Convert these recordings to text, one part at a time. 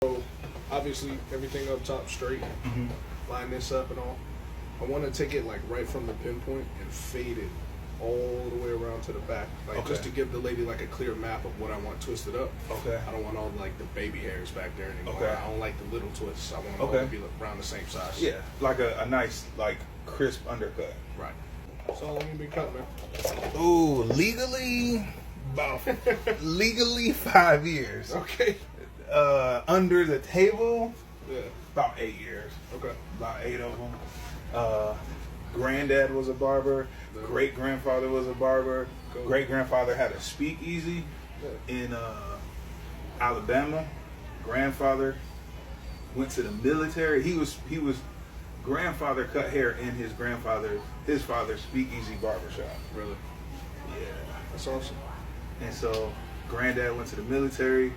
So obviously everything up top straight. Line this up and all. I want to take it like right from the pinpoint and fade it all the way around to the back, like just to give the lady like a clear map of what I want twisted up. Okay. I don't want all like the baby hairs back there anymore. Okay. I don't like the little twists. I want them all to be around the same size. Yeah, like a nice, like crisp undercut. Right. So let me be cut, man. Ooh, legally 5 years. Okay. Under the table, Yeah. about 8 years. Okay. About 8 of them. Granddad was a barber. Great grandfather was a barber. Cool. Great grandfather had a speakeasy in Alabama. Grandfather went to the military. He was grandfather cut hair in his father's speakeasy barbershop. Really? Yeah. That's awesome. And so granddad went to the military,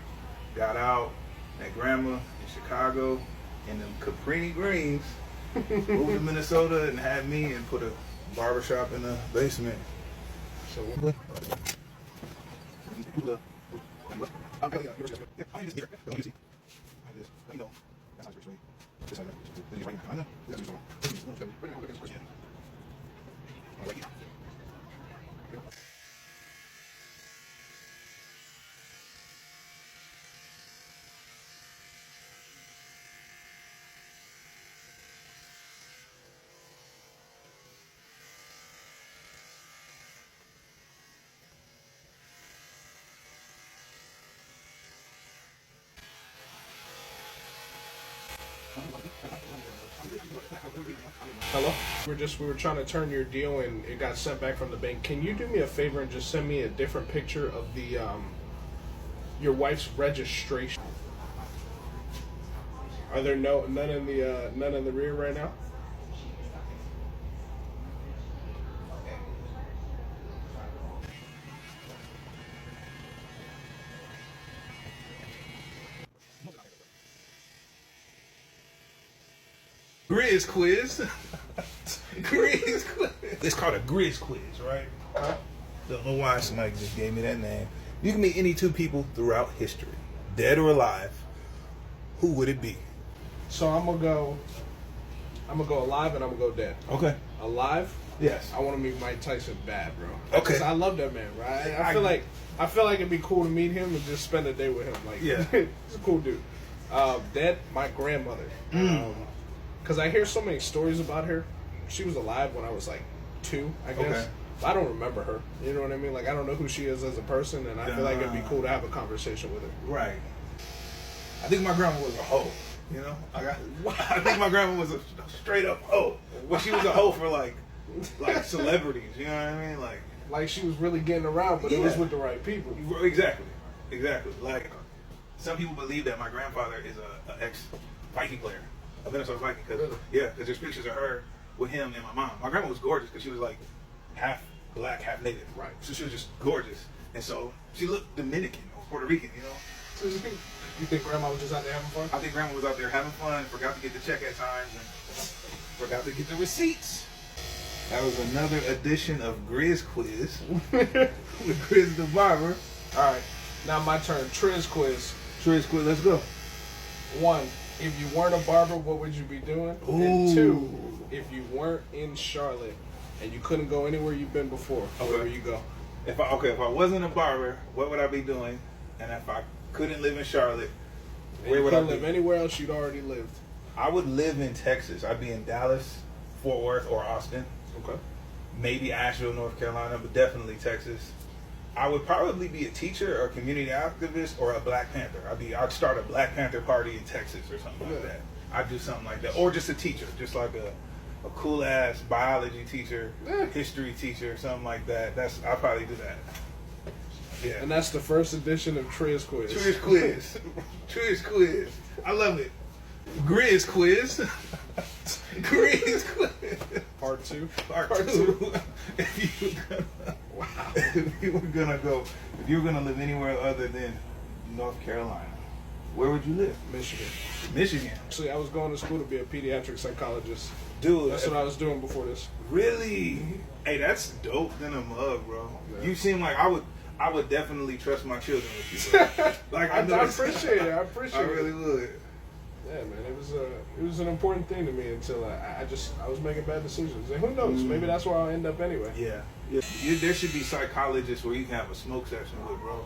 got out, met grandma in Chicago, and them Caprini Greens, moved to Minnesota and had me and put a barbershop in the basement. So hello? We were trying to turn your deal and it got sent back from the bank. Can you do me a favor and just send me a different picture of the your wife's registration? Are there none in the rear right now? Grizz Quiz. Grizz Quiz. It's called a Grizz Quiz, right? Huh? Don't know why somebody just gave me that name. You can meet any two people throughout history, dead or alive. Who would it be? So I'm gonna go alive and I'm gonna go dead. Okay. Alive? Yes. I want to meet Mike Tyson bad, bro. Okay. 'Cause I love that man, bro. I feel like it'd be cool to meet him and just spend a day with him. Like, yeah, he's a cool dude. Dead, my grandmother. Because I hear so many stories about her. She was alive when I was like 2, I guess. Okay. I don't remember her. You know what I mean? Like, I don't know who she is as a person, and I feel like it'd be cool to have a conversation with her. Right. I think my grandma was a hoe. You know, I think my grandma was a straight up hoe. Well, she was a hoe for like celebrities. You know what I mean? Like she was really getting around, but it was with the right people. Exactly. Like some people believe that my grandfather is an ex Viking player, a Minnesota Viking. Because there's pictures of her with him and my mom. My grandma was gorgeous because she was like half black, half native. Right. So she was just gorgeous, and so she looked Dominican or Puerto Rican. You know. You think grandma was just out there having fun? I think grandma was out there having fun, forgot to get the check at times, and forgot to get the receipts. That was another edition of Grizz Quiz with GrizzTheBarber. All right, now my turn. Triz quiz. Triz Quiz, let's go. 1, if you weren't a barber, what would you be doing? Ooh. And 2, if you weren't in Charlotte and you couldn't go anywhere you've been before, where would you go? If I wasn't a barber, what would I be doing? And if I couldn't live in Charlotte, where would I live? Anywhere else you'd already lived? I would live in Texas. I'd be in Dallas, Fort Worth, or Austin. Okay. Maybe Asheville, North Carolina, but definitely Texas. I would probably be a teacher or a community activist or a Black Panther. I'd start a Black Panther party in Texas or something like that. I'd do something like that, or just a teacher, just like a cool ass biology teacher, history teacher, something like that. I'd probably do that. Yeah. And that's the first edition of Triz Quiz. Triz Quiz. Triz Quiz. I love it. Grizz Quiz. Grizz Quiz. Part 2. Part 2. If you were gonna live anywhere other than North Carolina, where would you live? Michigan. Michigan. Actually, I was going to school to be a pediatric psychologist. Dude, that's what I was doing before this. Really? Hey, that's dope than a mug, bro. Yeah. You seem like I would definitely trust my children with you, bro. Like I appreciate it. I appreciate it. I really would. Yeah, man, it was an important thing to me until I was making bad decisions. And who knows? Maybe that's where I'll end up anyway. Yeah. There should be psychologists where you can have a smoke session with, bro.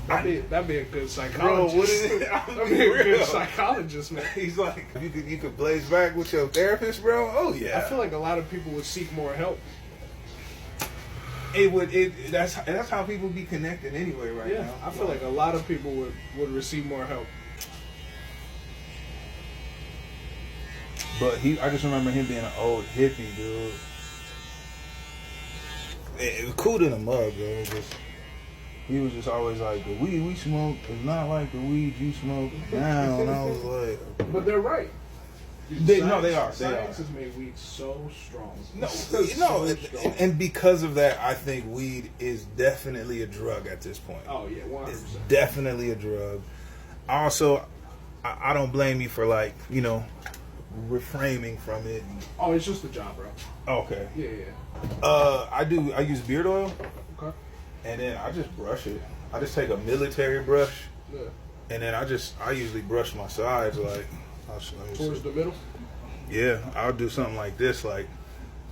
That'd be a good psychologist. Bro, what is it? That'd be a good psychologist, man. He's like, you could blaze back with your therapist, bro. Oh yeah. I feel like a lot of people would seek more help. That's how people be connected anyway, right now. I feel like a lot of people would receive more help. But I just remember him being an old hippie, dude. It was cool in the mug, bro. He was just always like, the weed we smoke is not like the weed you smoke now. And I was like, but they're right. They are. Science has made weed so strong. And because of that, I think weed is definitely a drug at this point. Oh yeah, 100%. It's definitely a drug. Also, I don't blame you for reframing from it. Oh, it's just a job, bro. Okay. Yeah. I use beard oil. Okay. And then I just brush it. I just take a military brush. Yeah. And then I usually brush my sides Towards the middle? Yeah, I'll do something like this.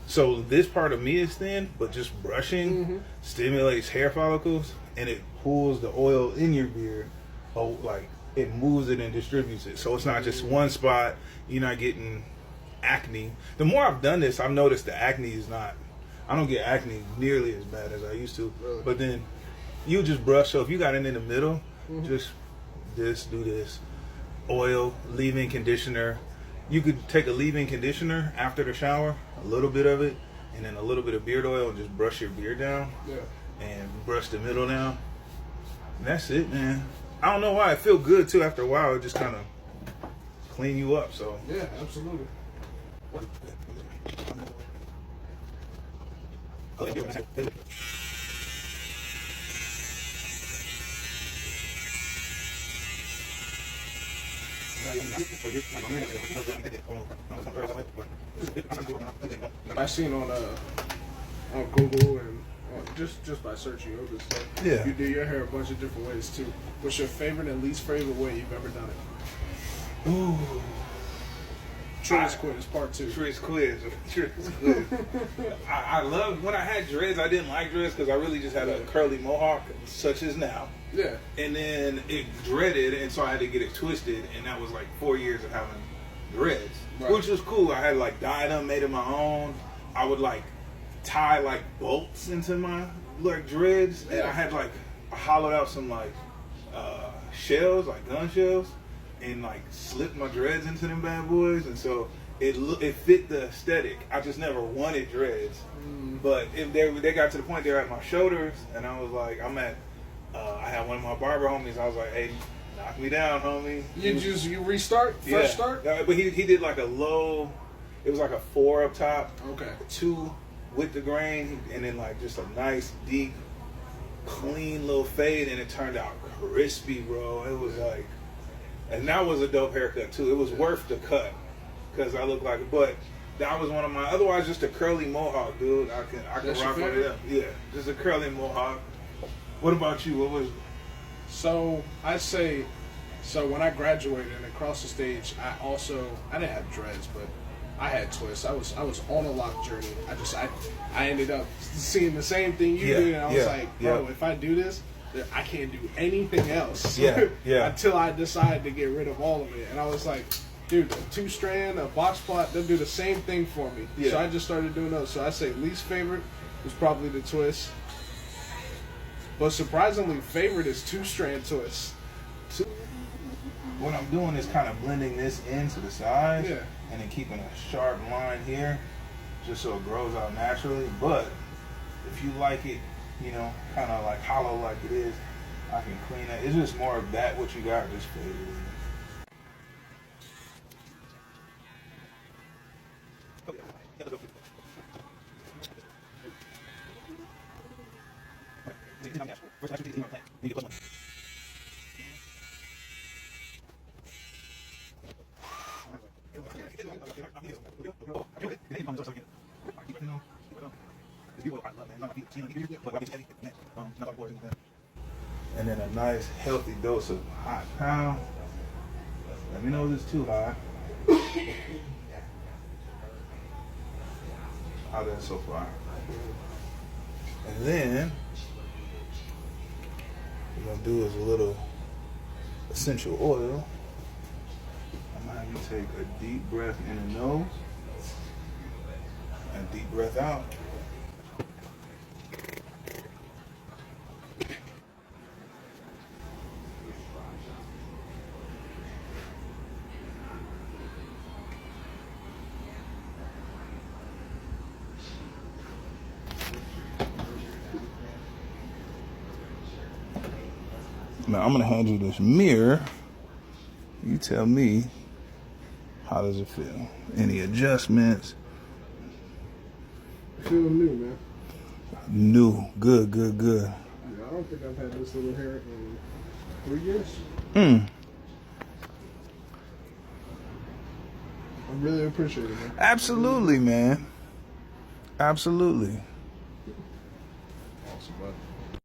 So this part of me is thin, but just brushing stimulates hair follicles and it pulls the oil in your beard. It moves it and distributes it. So it's not just one spot. You're not getting acne. The more I've done this, I've noticed the acne is not. I don't get acne nearly as bad as I used to. Really? But then you just brush. So if you got it in the middle, just do this. Oil, leave-in conditioner. You could take a leave-in conditioner after the shower, a little bit of it, and then a little bit of beard oil, and just brush your beard down. Yeah. And brush the middle down. And that's it, man. I don't know why. It feels good too after a while. It just kind of clean you up. So yeah, absolutely. I seen on Google and just by searching yoga stuff. Yeah. You do your hair a bunch of different ways too. What's your favorite and least favorite way you've ever done it? Ooh. Grizz Quiz Part 2. Grizz Quiz. I love when I had dreads. I didn't like dreads because I really just had a curly mohawk, such as now. Yeah. And then it dreaded, and so I had to get it twisted, and that was like 4 years of having dreads, which was cool. I had dyed them, made them my own. I would tie bolts into my dreads, and I had I hollowed out some shells, gun shells, and slipped my dreads into them bad boys, and so it fit the aesthetic. I just never wanted dreads, but if they got to the point they were at my shoulders, and I was like, I had one of my barber homies. I was like, hey, knock me down, homie. You restart? Fresh start? But he did a low, it was a 4 up top. Okay. 2 with the grain, and then just a nice, deep, clean little fade, and it turned out crispy, bro. It was and that was a dope haircut too. It was worth the cut, because I look but that was one of my, otherwise just a curly mohawk, dude. I can rock with it up. Yeah, just a curly mohawk. What about you? What was? So I say, when I graduated and across the stage, I didn't have dreads, but I had twists. I was on a lock journey. I ended up seeing the same thing you did, and I was like, bro, if I do this, I can't do anything else. Until I decided to get rid of all of it, and I was like, dude, a 2-strand, a box plot, they'll do the same thing for me. Yeah. So I just started doing those. So I say least favorite was probably the twist. But surprisingly, favorite is 2-strand twist. What I'm doing is kind of blending this into the sides, yeah, and then keeping a sharp line here, just so it grows out naturally. But if you like it, kind of hollow like it is, I can clean it. It's just more of that, what you got, just fade it in. And then a nice healthy dose of hot pound. Let me know if it's too hot. How that so far? And then what we're gonna do is a little essential oil. I'm gonna have you take a deep breath in the nose and a deep breath out. Now I'm gonna hand you this mirror. You tell me, how does it feel? Any adjustments? Feeling new, man. New, good, good, good. Yeah, I don't think I've had this little hair in 3 years. Mm. I really appreciate it, man. Absolutely, man. Absolutely. Awesome, bud.